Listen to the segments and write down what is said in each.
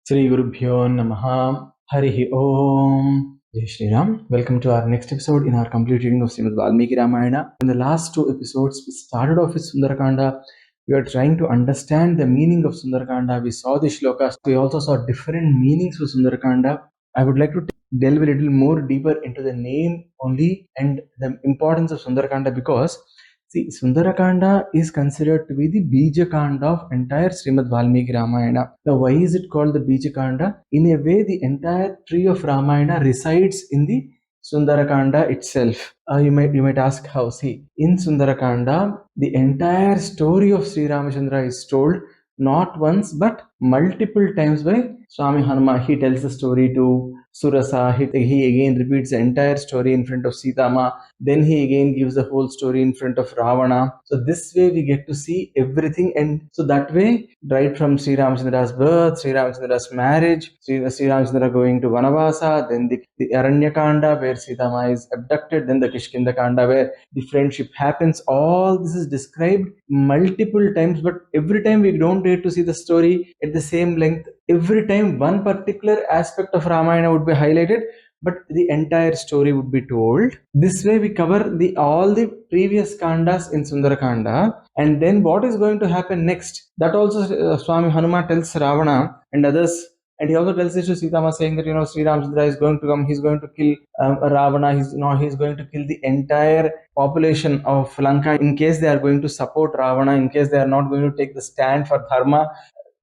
Sri Gurubhyo Namaha Harihi Om. Jai Shri Ram. Welcome to our next episode in our complete reading of Srimad Valmiki Ramayana. In the last two episodes, we started off with Sundarakanda. We are trying to understand the meaning of Sundarakanda. We saw the shlokas. We also saw different meanings for Sundarakanda. I would like to delve a little more deeper into the name only and the importance of Sundarakanda because see, Sundarakanda is considered to be the Bija Kanda of entire Srimad Valmiki Ramayana. Now, why is it called the Bija Kanda? In a way, the entire tree of Ramayana resides in the Sundarakanda itself. You might ask how. See, in Sundarakanda, the entire story of Sri Ramachandra is told not once but multiple times by Swami Hanuma. He tells the story to Surasa. He again repeats the entire story in front of Sitama. Then he again gives the whole story in front of Ravana. So this way we get to see everything, and so that way, right from Sri Ramachandra's birth, Sri Ramachandra's marriage, Sri Ramachandra going to Vanavasa, then the Aranya Kanda where Sitama is abducted, then the Kishkinda Kanda where the friendship happens. All this is described multiple times, but every time we don't get to see the story at the same length. Every time one particular aspect of Ramayana would be highlighted, but the entire story would be told. This way we cover all the previous kandas in Sundarakanda, and then what is going to happen next, that also Swami Hanuma tells Ravana and others, and he also tells this to Sitama, saying that Sri Ramachandra is going to come, he's going to kill Ravana, he's going to kill the entire population of Lanka in case they are going to support Ravana, in case they are not going to take the stand for dharma,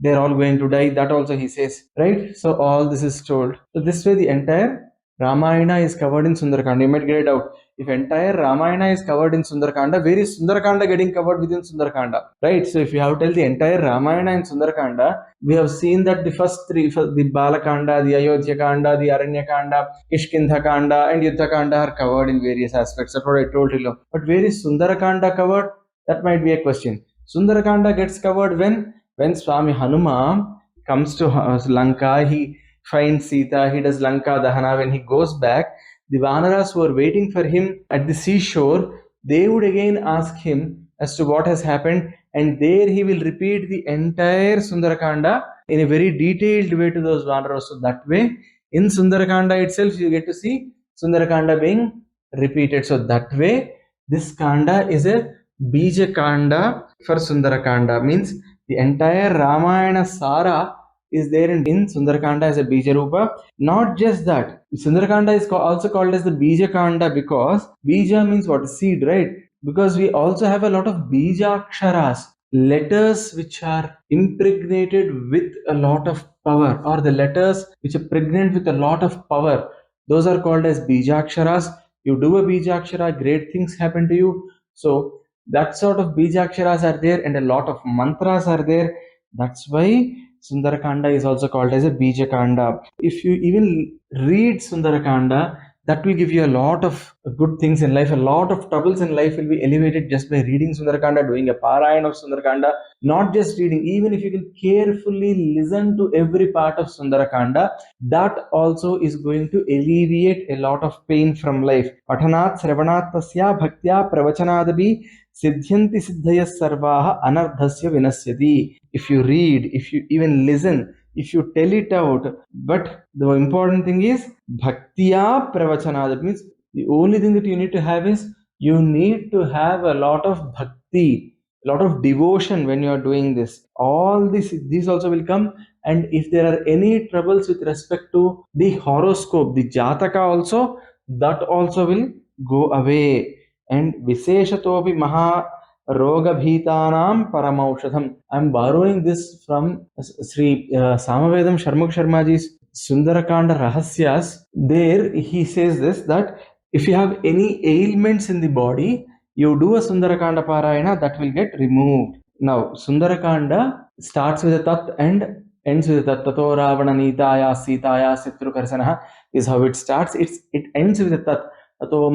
they're all going to die. That also he says, right? So all this is told. So this way the entire Ramayana is covered in Sundarakanda. You might get it out. If entire Ramayana is covered in Sundarakanda, where is Sundarakanda getting covered within Sundarakanda? Right? So if you have to tell the entire Ramayana in Sundarakanda, we have seen that the first three, the Balakanda, the Ayodhya Kanda, the Aranya Kanda, Kishkindha Kanda, and Yuddha Kanda are covered in various aspects. That's what I told you. But where is Sundarakanda covered? That might be a question. Sundarakanda gets covered when Swami Hanuma comes to Lanka, he finds Sita, he does Lanka Dahana. When he goes back, the Vanaras who are waiting for him at the seashore, they would again ask him as to what has happened, and there he will repeat the entire Sundarakanda in a very detailed way to those Vanaras. So that way, in Sundarakanda itself, you get to see Sundarakanda being repeated. So that way, this Kanda is a Bija Kanda for Sundarakanda, means the entire Ramayana Sara is there in Sundarakanda as a Bija Rupa. Not just that, Sundarakanda is also called as the Bija Kanda because Bija means what? Seed, right? Because we also have a lot of Bija Aksharas, letters which are impregnated with a lot of power, or the letters which are pregnant with a lot of power. Those are called as Bija Aksharas. You do a Bija Akshara, great things happen to you. So that sort of Bijaksharas are there, and a lot of mantras are there. That's why Sundarakanda is also called as a Bijakanda. If you even read Sundarakanda, that will give you a lot of good things in life. A lot of troubles in life will be elevated just by reading Sundarakanda, doing a Parayan of Sundarakanda. Not just reading, even if you can carefully listen to every part of Sundarakanda, that also is going to alleviate a lot of pain from life. Pathanat Sravanat Tasya Bhaktya Pravachanadabi Siddhyanti Siddhaya Sarvaha Anardhasya Vinasyati. If you read, if you even listen, if you tell it out, but the important thing is Bhaktiya Pravachana. That means the only thing that you need to have is you need to have a lot of bhakti, a lot of devotion when you are doing this. All these also will come, and if there are any troubles with respect to the horoscope, the Jataka also, that also will go away. And Visheshatopi Maha Rogabhitanam Paramaushadham. I am borrowing this from Sri Samavedam Sharmukh Sharmaji's Sundarakanda Rahasyas. There he says this, that if you have any ailments in the body, you do a Sundarakanda Parayana, that will get removed. Now, Sundarakanda starts with a Tat and ends with a Tat. Tato Ravana Nitaya Sitaya Sitrukarsanaha is how it starts. It ends with a Tat. So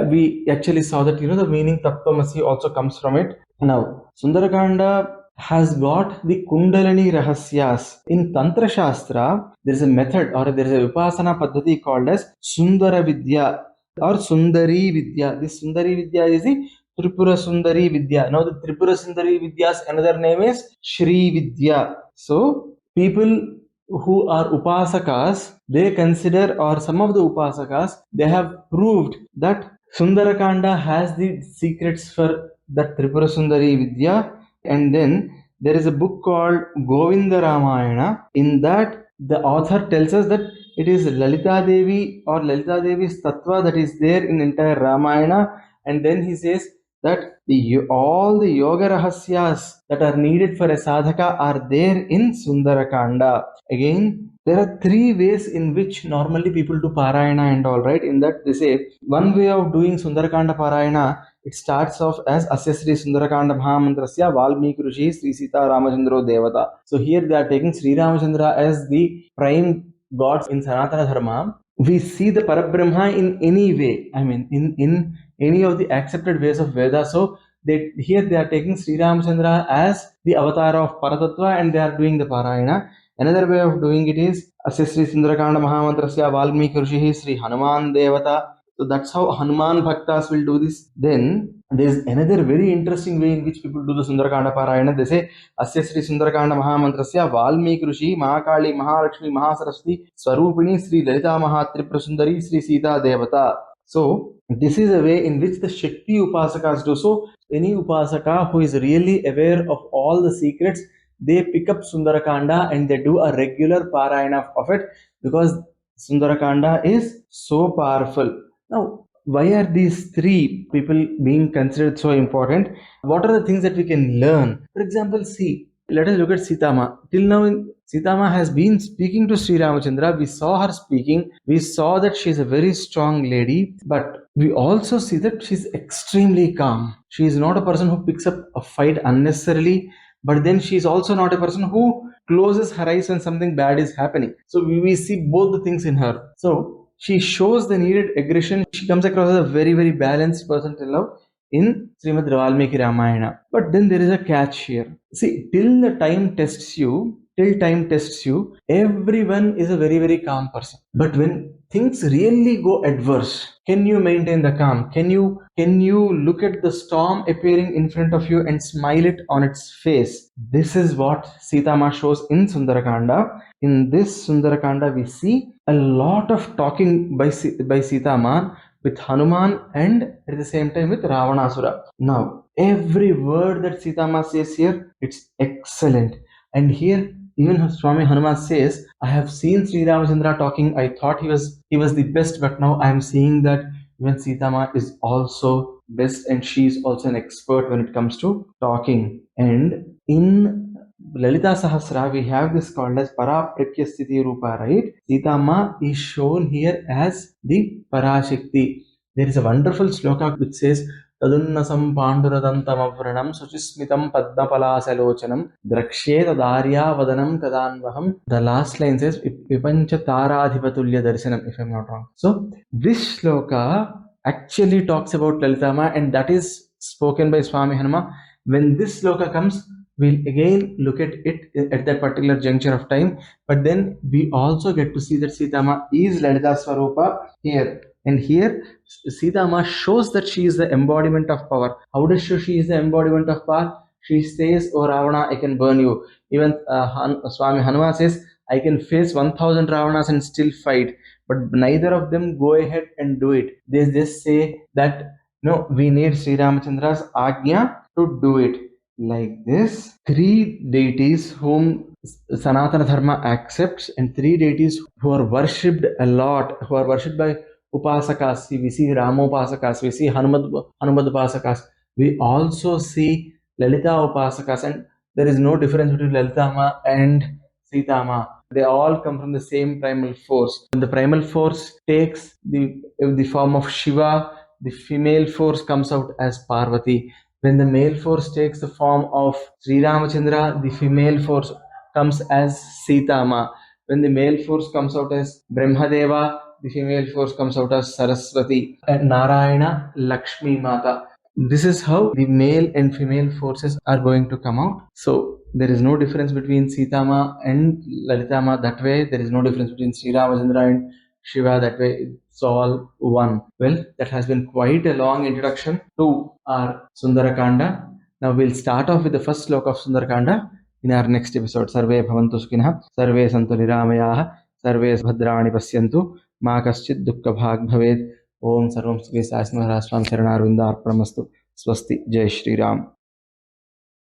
we actually saw that the meaning Tattvamasi also comes from it. Now Sundarakanda has got the Kundalini Rahasyas. In Tantra Shastra, there is a method, or there is a Vipasana Paddhati called as Sundara Vidya or Sundari Vidya. This Sundari Vidya is the Tripura Sundari Vidya. Now the Tripura Sundari Vidya's another name is Shri Vidya. So people who are upasakas, they consider, or some of the upasakas, they have proved that Sundarakanda has the secrets for that Tripura Sundari Vidya. And then there is a book called Govinda Ramayana. In that, the author tells us that it is Lalita Devi or Lalita Devi's tattva that is there in entire Ramayana. And then he says that all the yoga rahasyas that are needed for a sadhaka are there in Sundarakanda. Again, there are three ways in which normally people do Parayana and all, right? In that they say one way of doing Sundarakanda Parayana, it starts off as Asya Sri Sundarakanda Mahamantrasya Valmiki Rishi Sri Sita Ramachandro Devata. So here they are taking Sri Ramachandra as the prime gods in Sanatana Dharma. We see the Parabrahma in any way, I mean in any of the accepted ways of Veda. So here they are taking Sri Ramachandra as the avatar of Paratattva and they are doing the Parayana. Another way of doing it is Asya Sri Sundarakanda Mahamantrasya Valmiki Rishi Sri Hanuman Devata. So that's how Hanuman Bhaktas will do this. Then there's another very interesting way in which people do the Sundarakanda Parayana. They say Asya Sri Sundarakanda Mahamantrasya Valmiki Rishi Mahakali Mahalakshmi Mahasaraswati Swarupini Sri Lalita Mahatripura Sundari Sri Sita Devata. So this is a way in which the Shakti Upasakas do. So any Upasaka who is really aware of all the secrets, they pick up Sundarakanda and they do a regular Parayana of it because Sundarakanda is so powerful. Now, why are these three people being considered so important? What are the things that we can learn? For example, see, let us look at Sitama. Till now, Sitama has been speaking to Sri Ramachandra. We saw her speaking. We saw that she is a very strong lady. But we also see that she is extremely calm. She is not a person who picks up a fight unnecessarily. But then she is also not a person who closes her eyes when something bad is happening. So we see both the things in her. So she shows the needed aggression. She comes across as a very, very balanced person till now in Srimad Valmiki Ramayana. But then there is a catch here. See, till time tests you, everyone is a very, very calm person. But when things really go adverse, can you maintain the calm? Can you look at the storm appearing in front of you and smile it on its face? This is what Sitama shows in Sundarakanda. In this Sundarakanda, we see a lot of talking by Sitama with Hanuman and at the same time with Ravanasura. Now, every word that Sitama says here, it's excellent. And here, even Swami Hanuman says, I have seen Sri Ramachandra talking. I thought he was the best, but now I am seeing that even Sitama is also best and she is also an expert when it comes to talking. And in Lalita Sahasra, we have this called as Parapripya Sthiti Rupa, right? Sitama is shown here as the Parashakti. There is a wonderful sloka which says, Tadunnasam Panduradantamavranam Suchismitam Padmapalasalochanam Drakshet Darya Vadanam Kadanvaham. The last line says, Vipancha Taradhipatulya Darshanam, if I'm not wrong. So, this sloka actually talks about Lalitama and that is spoken by Swami Hanuma. When this sloka comes, we'll again look at it at that particular juncture of time. But then we also get to see that Sitama is Lalita Swarupa here. And here, Sitama shows that she is the embodiment of power. How does she is the embodiment of power? She says, Oh Ravana, I can burn you. Even Swami Hanuma says, I can face 1000 Ravanas and still fight. But neither of them go ahead and do it. They just say that, no, we need Sri Ramachandra's Ajna to do it. Like this, three deities whom Sanatana Dharma accepts and three deities who are worshipped a lot, who are worshipped by Upasakas. We see Ramopasakas, we see Hanumad Upasakas. We also see Lalita Upasakas, and there is no difference between Lalitama and Sitama. They all come from the same primal force. When the primal force takes the form of Shiva, the female force comes out as Parvati. When the male force takes the form of Sri Ramachandra, the female force comes as Sitama. When the male force comes out as Brahmadeva, the female force comes out as Saraswati. And Narayana, Lakshmi Mata. This is how the male and female forces are going to come out. So there is no difference between Sitama and Lalitama that way. There is no difference between Sri Ramachandra and Shiva that way. It's all one. Well, that has been quite a long introduction to our Sundarakanda. Now we'll start off with the first sloka of Sundarakanda. in our next episode. Sarve bhavantu sukhinah, sarve santu niramayah, सर्वे भद्राणि पश्यन्तु मा कश्चित् दुःखभाग् भवेत्. ओम सर्वं श्री साईनाथ शरणारविन्दार्पणमस्तु. स्वस्ति. जय श्री राम.